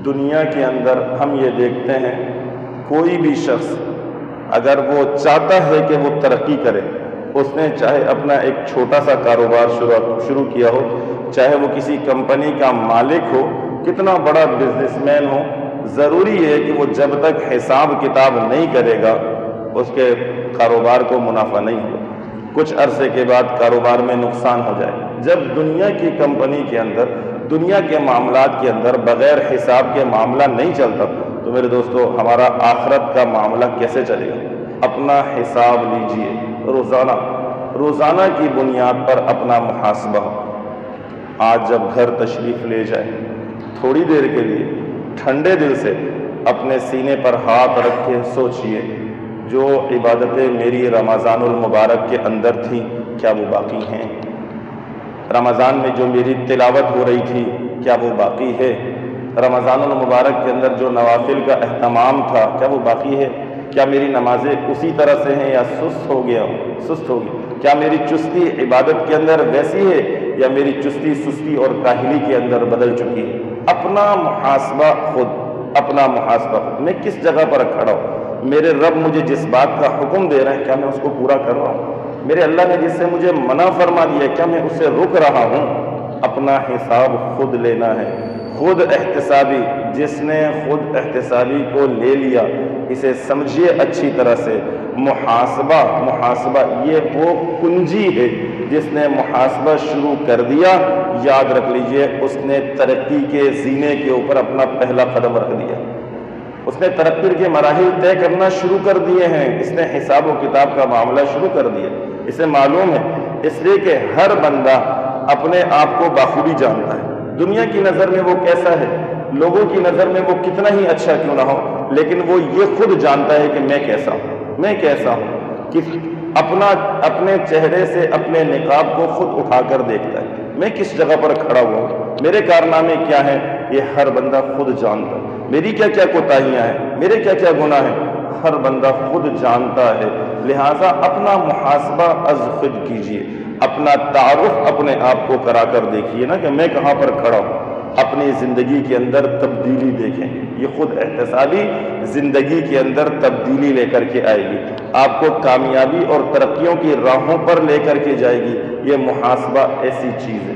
دنیا کے اندر ہم یہ دیکھتے ہیں کوئی بھی شخص اگر وہ چاہتا ہے کہ وہ ترقی کرے، اس نے چاہے اپنا ایک چھوٹا سا کاروبار شروع کیا ہو، چاہے وہ کسی کمپنی کا مالک ہو، کتنا بڑا بزنس مین ہو، ضروری ہے کہ وہ جب تک حساب کتاب نہیں کرے گا اس کے کاروبار کو منافع نہیں ہوگا، کچھ عرصے کے بعد کاروبار میں نقصان ہو جائے۔ جب دنیا کی کمپنی کے اندر، دنیا کے معاملات کے اندر بغیر حساب کے معاملہ نہیں چلتا تو میرے دوستو ہمارا آخرت کا معاملہ کیسے چلے گا؟ اپنا حساب لیجئے، روزانہ کی بنیاد پر اپنا محاسبہ۔ آج جب گھر تشریف لے جائیں، تھوڑی دیر کے لیے ٹھنڈے دل سے اپنے سینے پر ہاتھ رکھ کے سوچئے، جو عبادتیں میری رمضان المبارک کے اندر تھیں کیا وہ باقی ہیں؟ رمضان میں جو میری تلاوت ہو رہی تھی کیا وہ باقی ہے؟ رمضان المبارک کے اندر جو نوافل کا اہتمام تھا کیا وہ باقی ہے؟ کیا میری نمازیں اسی طرح سے ہیں یا سست ہو گئی؟ کیا میری چستی عبادت کے اندر ویسی ہے یا میری چستی سستی اور کاہلی کے اندر بدل چکی ہے؟ اپنا محاسبہ خود، میں کس جگہ پر کھڑا ہوں؟ میرے رب مجھے جس بات کا حکم دے رہے ہیں کیا میں اس کو پورا کر رہا ہوں؟ میرے اللہ نے جس سے مجھے منع فرما دیا کیا میں اس سے رک رہا ہوں؟ اپنا حساب خود لینا ہے، خود احتسابی۔ جس نے خود احتسابی کو لے لیا اسے سمجھیے اچھی طرح سے، محاسبہ یہ وہ کنجی ہے جس نے محاسبہ شروع کر دیا، یاد رکھ لیجئے اس نے ترقی کے زینے کے اوپر اپنا پہلا قدم رکھ دیا، اس نے ترقی کے مراحل طے کرنا شروع کر دیے ہیں، اس نے حساب و کتاب کا معاملہ شروع کر دیا۔ اسے معلوم ہے، اس لیے کہ ہر بندہ اپنے آپ کو بخوبی جانتا ہے، دنیا کی نظر میں وہ کیسا ہے، لوگوں کی نظر میں وہ کتنا ہی اچھا کیوں نہ ہو، لیکن وہ یہ خود جانتا ہے کہ میں کیسا ہوں، کہ اپنے چہرے سے اپنے نقاب کو خود اٹھا کر دیکھتا ہے، میں کس جگہ پر کھڑا ہوا ہوں، میرے کارنامے کیا ہیں، یہ ہر بندہ خود جانتا ہے، میری کیا کیا کوتاہیاں ہیں، میرے کیا کیا گناہ ہیں، ہر بندہ خود جانتا ہے۔ لہٰذا اپنا محاسبہ از خود کیجئے، اپنا تعارف اپنے آپ کو کرا کر دیکھیے نا کہ میں کہاں پر کھڑا ہوں، اپنی زندگی کے اندر تبدیلی دیکھیں، یہ خود احتسابی زندگی کے اندر تبدیلی لے کر کے آئے گی، آپ کو کامیابی اور ترقیوں کی راہوں پر لے کر کے جائے گی۔ یہ محاسبہ ایسی چیز ہے